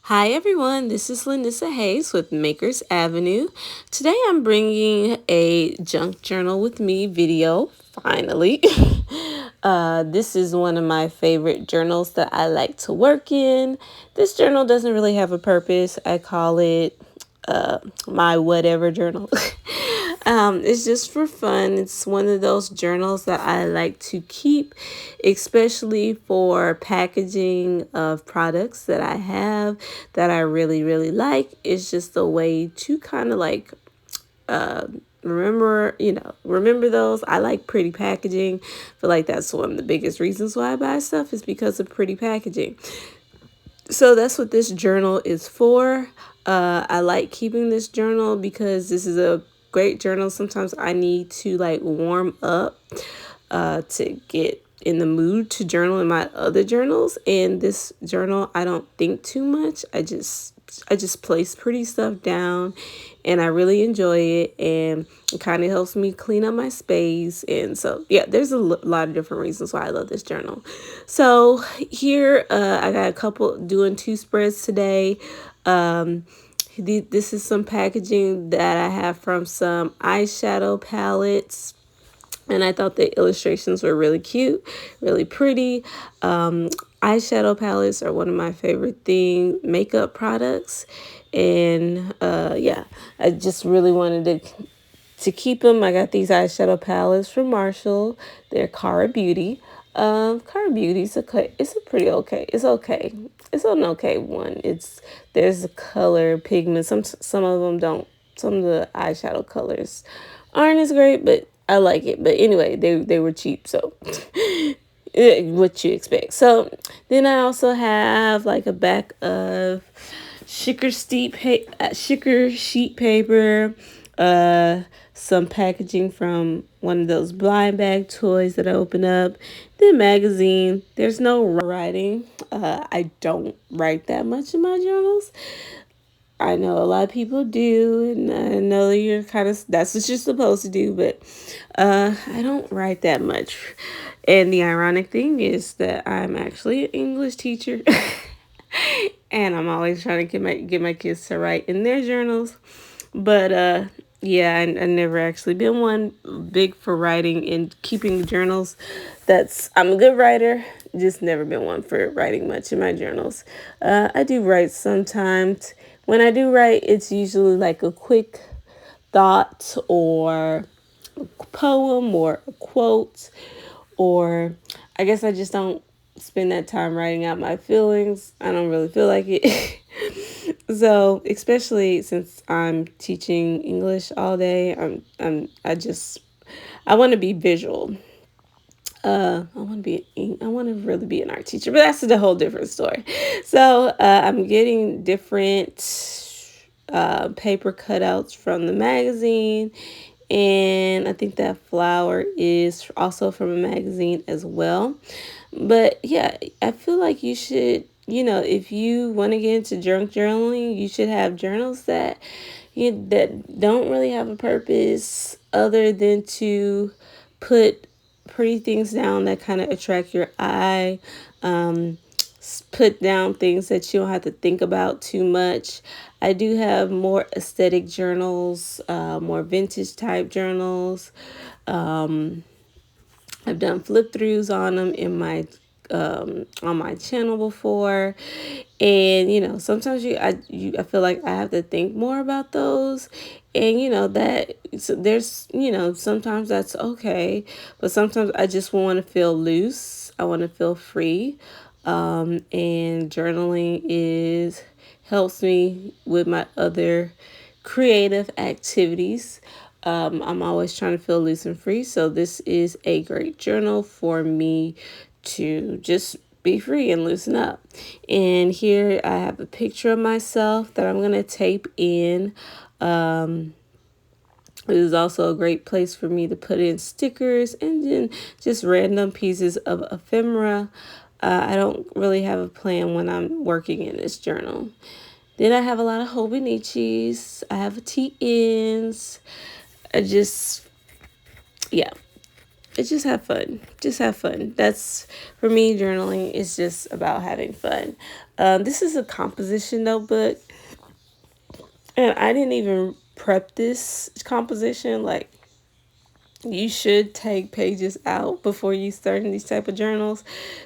Hi everyone, this is Lynissa Hayes with Makers Avenue. Today I'm bringing a junk journal with me video, finally. This is one of my favorite journals that I like to work in. This journal doesn't really have a purpose. I call it my whatever journal. It's just for fun. It's one of those journals that I like to keep, especially for packaging of products that I have that I really, really like. It's just a way to kind of like remember those. I like pretty packaging. I feel like that's one of the biggest reasons why I buy stuff is because of pretty packaging. So that's what this journal is for. I like keeping this journal because this is a great journal. Sometimes I need to like warm up to get in the mood to journal in my other journals. And this journal, I don't think too much. I just place pretty stuff down and I really enjoy it, and it kind of helps me clean up my space. And so yeah, there's a lot of different reasons why I love this journal. So here I got a couple doing two spreads today. um this is some packaging that I have from some eyeshadow palettes, and I thought the illustrations were really cute, really pretty. Eyeshadow palettes are one of my favorite makeup products, and yeah, I just really wanted to keep them. I got these eyeshadow palettes from Marshall. They're Cara Beauty. Cara Beauty's okay. It's a pretty okay. It's okay. It's an okay one. There's a color pigment. Some of them don't. Some of the eyeshadow colors aren't as great, but I like it. But anyway, they were cheap, so what you expect. So then I also have like a back of sugar sheet paper, uh, some packaging from one of those blind bag toys that I open up, the magazine. There's no writing. I don't write that much in my journals. I know a lot of people do, and I know that you're that's what you're supposed to do, but I don't write that much. And the ironic thing is that I'm actually an English teacher, and I'm always trying to get my kids to write in their journals. But yeah, I never actually been one big for writing and keeping journals. I'm a good writer, just never been one for writing much in my journals. I do write sometimes. When I do write, it's usually like a quick thought or poem or a quote, or I guess I just don't spend that time writing out my feelings. I don't really feel like it. So, especially since I'm teaching English all day, I want to be visual. I want to really be an art teacher, but that's a whole different story. So, I'm getting different paper cutouts from the magazine, and I think that flower is also from a magazine as well. But yeah, I feel like you should, if you want to get into junk journaling, you should have journals that don't really have a purpose other than to put pretty things down that kind of attract your eye. Um, put down things that you don't have to think about too much. I do have more aesthetic journals, more vintage type journals. Um, I've done flip throughs on them on my channel before, and sometimes I feel like I have to think more about those, and that so there's sometimes that's okay, but sometimes I just want to feel loose. I want to feel free, and journaling is helps me with my other creative activities. I'm always trying to feel loose and free, so this is a great journal for me to just be free and loosen up. And here I have a picture of myself that I'm going to tape in. It is also a great place for me to put in stickers and then just random pieces of ephemera. I don't really have a plan when I'm working in this journal. Then I have a lot of Hobonichis. I have TNs. I just, yeah. just have fun. Just have fun. That's, for me, journaling is just about having fun. This is a composition notebook, and I didn't even prep this composition. Like, you should take pages out before you start in these type of journals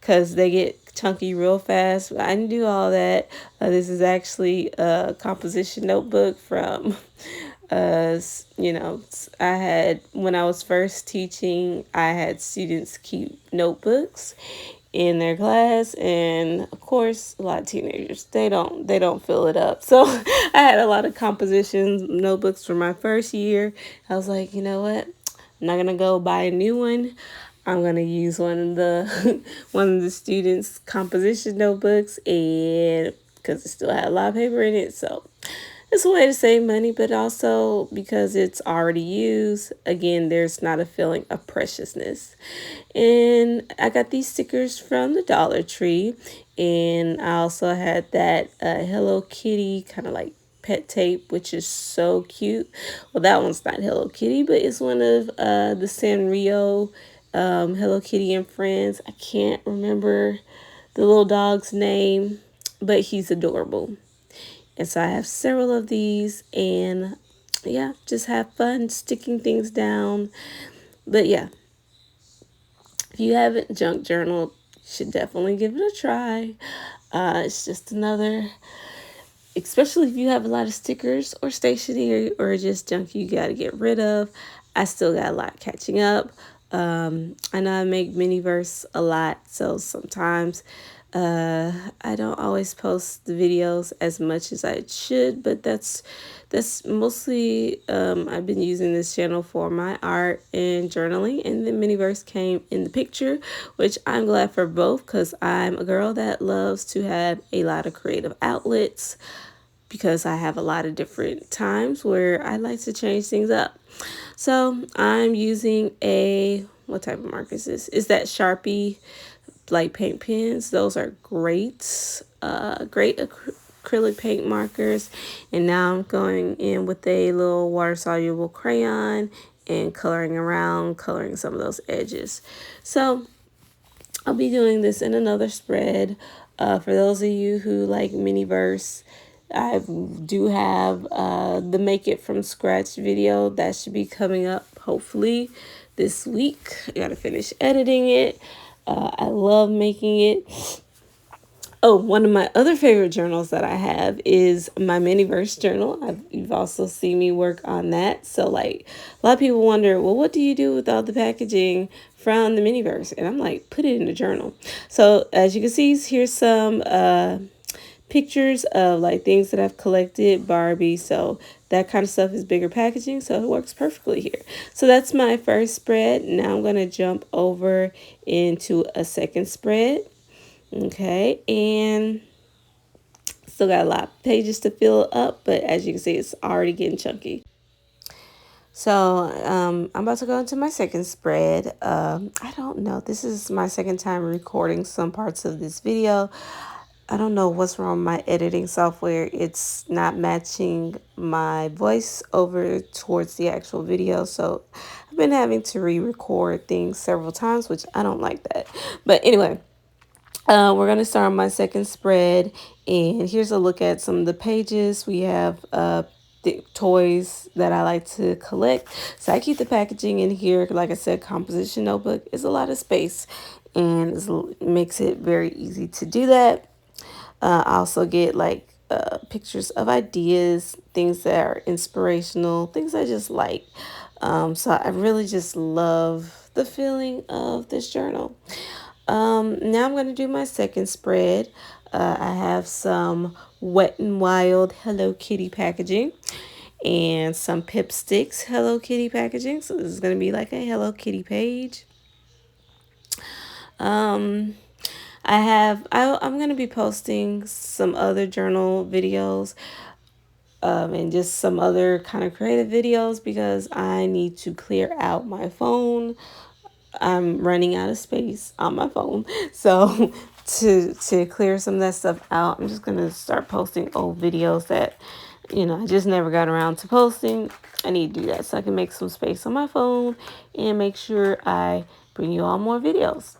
because they get chunky real fast. But I didn't do all that. This is actually a composition notebook from I had, when I was first teaching, I had students keep notebooks in their class, and of course a lot of teenagers, they don't fill it up. So I had a lot of compositions notebooks for my first year. I was like, you know what, I'm not gonna go buy a new one. I'm gonna use one of the one of the students' composition notebooks, and because it still had a lot of paper in it, so it's a way to save money, but also because it's already used. Again, there's not a feeling of preciousness. And I got these stickers from the Dollar Tree, and I also had that Hello Kitty kind of like pet tape, which is so cute. Well, that one's not Hello Kitty, but it's one of the Sanrio Hello Kitty and Friends. I can't remember the little dog's name, but he's adorable. And so I have several of these, and yeah, just have fun sticking things down. But yeah, if you haven't junk journaled, you should definitely give it a try. It's just another, especially if you have a lot of stickers or stationery or just junk you got to get rid of. I still got a lot catching up. I know I make Miniverse a lot, so sometimes I don't always post the videos as much as I should, but that's mostly I've been using this channel for my art and journaling, and then Miniverse came in the picture, which I'm glad for both because I'm a girl that loves to have a lot of creative outlets because I have a lot of different times where I like to change things up. So I'm using what type of marker is this? Is that Sharpie like paint pens? Those are great, great acrylic paint markers. And now I'm going in with a little water soluble crayon and coloring around, coloring some of those edges. So I'll be doing this in another spread. For those of you who like Miniverse, I do have the Make It From Scratch video that should be coming up hopefully this week. I gotta finish editing it. I love making it. Oh, one of my other favorite journals that I have is my Miniverse journal. You've also seen me work on that. So, like, a lot of people wonder, well, what do you do with all the packaging from the Miniverse? And I'm like, put it in a journal. So, as you can see, here's some pictures of like things that I've collected, Barbie. So that kind of stuff is bigger packaging, so it works perfectly here. So that's my first spread. Now I'm going to jump over into a second spread. Okay, and still got a lot of pages to fill up, but as you can see, it's already getting chunky. So I'm about to go into my second spread. I don't know. This is my second time recording some parts of this video. I don't know what's wrong with my editing software. It's not matching my voice over towards the actual video. So I've been having to re-record things several times, which I don't like that. But anyway, we're going to start on my second spread. And here's a look at some of the pages. We have the toys that I like to collect. So I keep the packaging in here. Like I said, composition notebook is a lot of space, and it makes it very easy to do that. I also get like pictures of ideas, things that are inspirational, things I just like. So I really just love the feeling of this journal. Now I'm going to do my second spread. I have some Wet n Wild Hello Kitty packaging and some Pip Sticks Hello Kitty packaging. So this is going to be like a Hello Kitty page. I'm going to be posting some other journal videos and just some other kind of creative videos because I need to clear out my phone. I'm running out of space on my phone. So to clear some of that stuff out, I'm just gonna start posting old videos that, I just never got around to posting. I need to do that so I can make some space on my phone and make sure I bring you all more videos.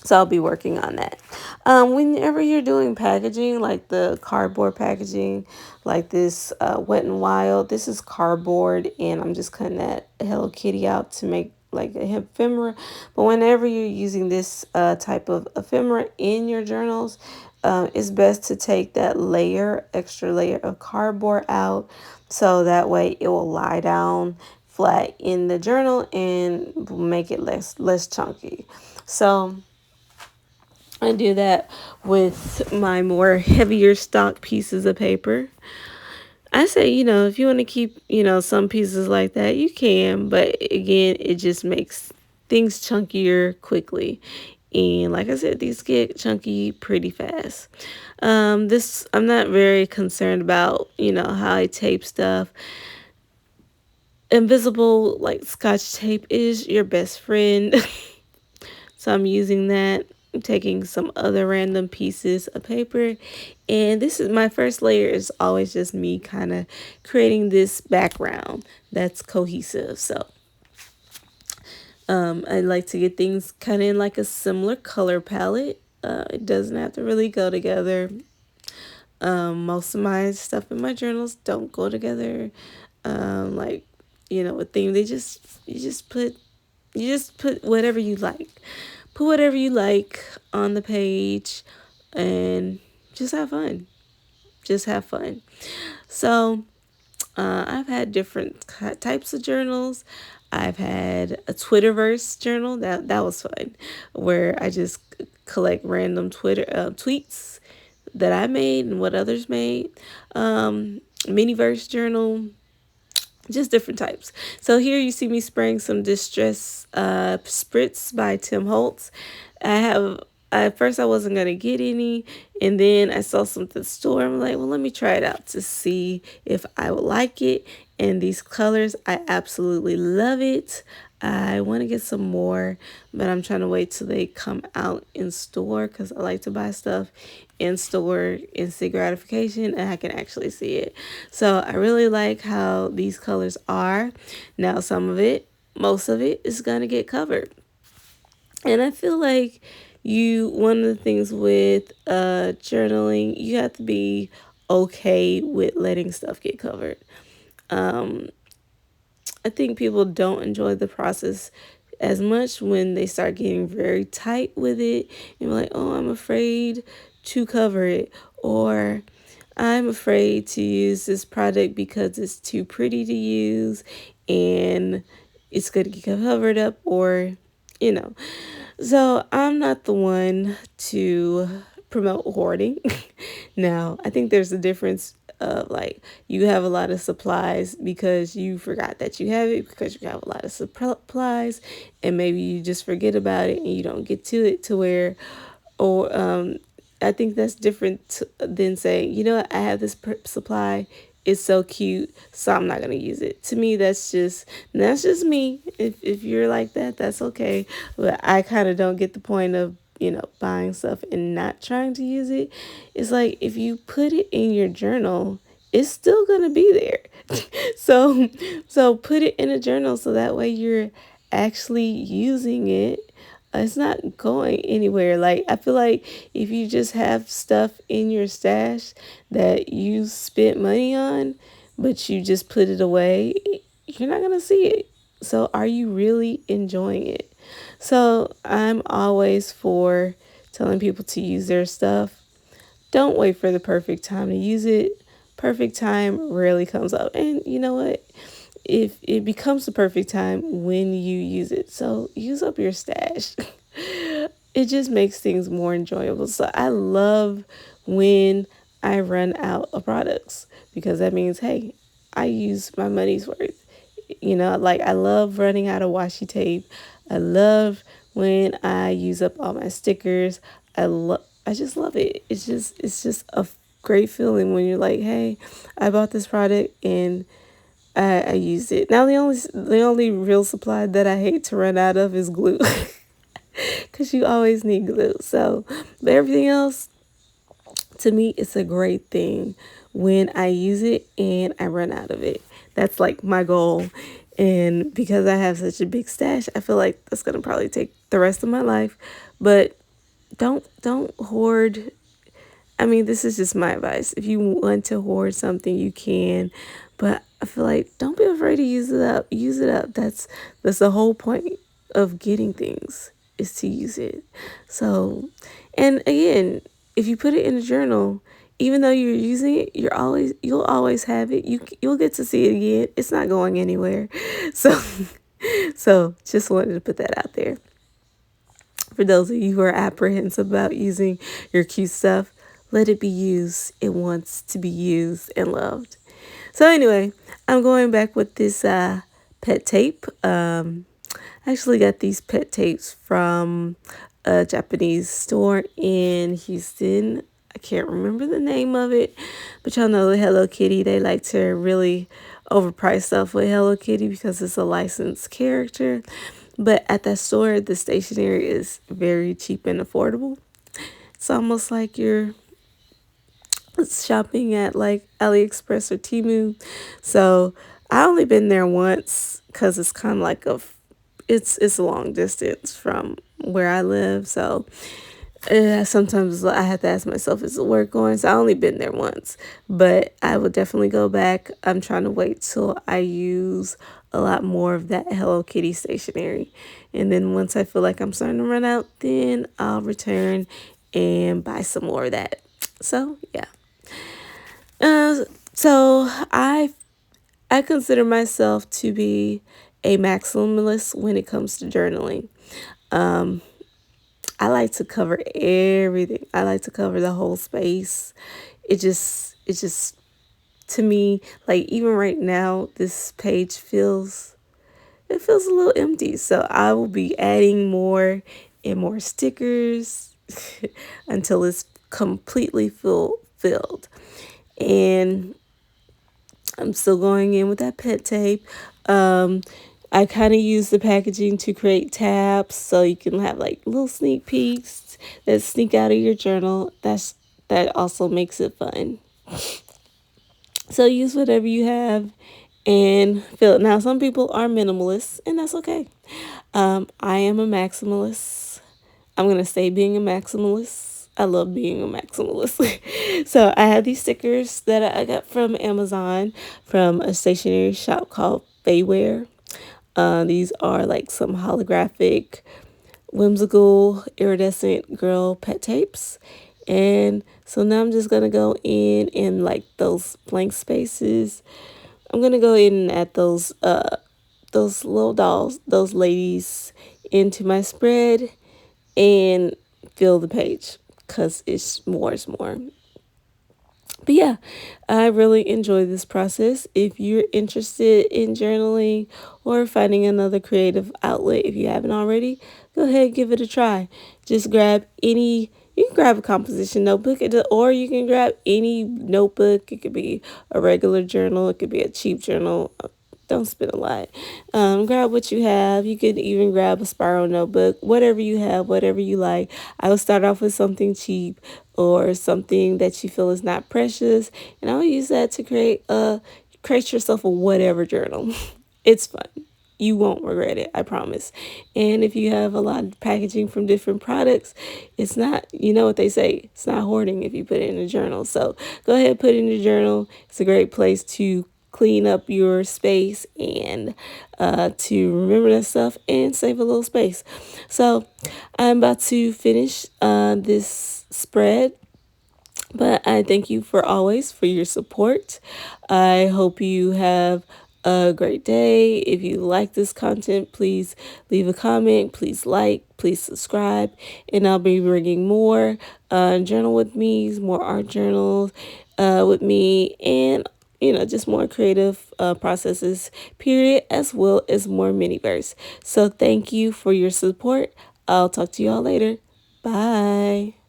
So I'll be working on that. Whenever you're doing packaging, like the cardboard packaging, like this Wet and Wild, this is cardboard, and I'm just cutting that Hello Kitty out to make like a ephemera. But whenever you're using this type of ephemera in your journals, it's best to take that extra layer of cardboard out, so that way it will lie down flat in the journal and make it less chunky. So I do that with my more heavier stock pieces of paper. I say, if you want to keep, some pieces like that, you can. But again, it just makes things chunkier quickly. And like I said, these get chunky pretty fast. I'm not very concerned about, how I tape stuff. Invisible, like Scotch tape, is your best friend. So I'm using that. I'm taking some other random pieces of paper. And this is my first layer is always just me kind of creating this background that's cohesive. So I like to get things kind of in like a similar color palette. It doesn't have to really go together. Most of my stuff in my journals don't go together. Like, a theme. You just put whatever you like. Put whatever you like on the page and just have fun. Just have fun. So, I've had different types of journals. I've had a Twitterverse journal that was fun, where I just collect random Twitter tweets that I made and what others made. Miniverse journal, just different types. So here you see me spraying some Distress Spritz by Tim Holtz. I have At first I wasn't gonna get any, and then I saw something at the store. I'm like, well, let me try it out to see if I would like it. And these colors, I absolutely love it. I want to get some more, but I'm trying to wait till they come out in store, because I like to buy stuff in store, instant gratification, and I can actually see it. So I really like how these colors are. Now most of it is going to get covered. And I feel like one of the things with journaling, you have to be okay with letting stuff get covered. I think people don't enjoy the process as much when they start getting very tight with it. And like, oh, I'm afraid to cover it, or I'm afraid to use this product because it's too pretty to use and it's going to get covered up, or, you know. So I'm not the one to promote hoarding. Now, I think there's a difference of like you have a lot of supplies because you forgot that you have it, because you have a lot of supplies, and maybe you just forget about it and you don't get to it to where, or I think that's different than saying, what, I have this supply. It's so cute, so I'm not gonna use it. To me, that's just me. If you're like that, that's okay. But I kind of don't get the point of buying stuff and not trying to use it. It's like if you put it in your journal, it's still gonna be there. So put it in a journal so that way you're actually using it. It's not going anywhere. Like, I feel like if you just have stuff in your stash that you spent money on, but you just put it away, you're not going to see it. So are you really enjoying it? So I'm always for telling people to use their stuff. Don't wait for the perfect time to use it. Perfect time rarely comes up. And you know what? If it becomes the perfect time when you use it. So use up your stash. It just makes things more enjoyable. So I love when I run out of products, because that means, hey, I use my money's worth. Like, I love running out of washi tape. I love when I use up all my stickers. I just love it. It's just a great feeling when you're like, hey, I bought this product and I used it. Now the only real supply that I hate to run out of is glue. Because because you always need glue. So, but everything else, to me, it's a great thing when I use it and I run out of it. That's like my goal. And because I have such a big stash, I feel like that's gonna probably take the rest of my life. But don't hoard. I mean, this is just my advice. If you want to hoard something, you can, but I feel like don't be afraid to use it up. Use it up. That's the whole point of getting things, is to use it. So, and again, if you put it in a journal, even though you're using it, you'll always have it. You'll get to see it again. It's not going anywhere. So so just wanted to put that out there. For those of you who are apprehensive about using your cute stuff, let it be used. It wants to be used and loved. So anyway, I'm going back with this pet tape. I actually got these pet tapes from a Japanese store in Houston. I can't remember the name of it, but y'all know the Hello Kitty. They like to really overprice stuff with Hello Kitty because it's a licensed character. But at that store, the stationery is very cheap and affordable. It's almost like you're shopping at like AliExpress or Temu. So I only been there once because it's kind of like it's a long distance from where I live. So sometimes I have to ask myself, is it worth going? So I only been there once, but I will definitely go back. I'm trying to wait till I use a lot more of that Hello Kitty stationery. And then once I feel like I'm starting to run out, then I'll return and buy some more of that. So yeah. Uh, so I consider myself to be a maximalist when it comes to journaling. Um, I like to cover everything. I like to cover the whole space. It just to me, like even right now, this page feels a little empty. So I will be adding more and more stickers until it's completely filled. And I'm still going in with that pet tape. Um, I kind of use the packaging to create tabs so you can have like little sneak peeks that sneak out of your journal. That also makes it fun. So use whatever you have and fill it. Now, some people are minimalists, and that's okay. I am a maximalist. I'm gonna stay being a maximalist. I love being a maximalist. So I have these stickers that I got from Amazon from a stationery shop called Fayware. These are like some holographic, whimsical, iridescent girl pet tapes. And so now I'm just gonna go in like those blank spaces. I'm gonna go in and add those little dolls, those ladies into my spread and fill the page because it's more is more. But yeah, I really enjoy this process. If you're interested in journaling or finding another creative outlet, if you haven't already, go ahead and give it a try. Just grab you can grab a composition notebook, or you can grab any notebook. It could be a regular journal, it could be a cheap journal. Don't spend a lot. Grab what you have. You could even grab a spiral notebook, whatever you have, whatever you like. I would start off with something cheap or something that you feel is not precious, and I'll use that to create yourself a whatever journal. It's fun. You won't regret it, I promise. And if you have a lot of packaging from different products, it's not, you know what they say, it's not hoarding if you put it in a journal. So go ahead, put it in a journal. It's a great place to clean up your space and to remember that stuff and save a little space. So I'm about to finish this spread, but I thank you for your support. I hope you have a great day. If you like this content, please leave a comment, please like, please subscribe, and I'll be bringing more journal with me, more art journals with me, and just more creative processes, period, as well as more mini verse. So thank you for your support. I'll talk to you all later. Bye.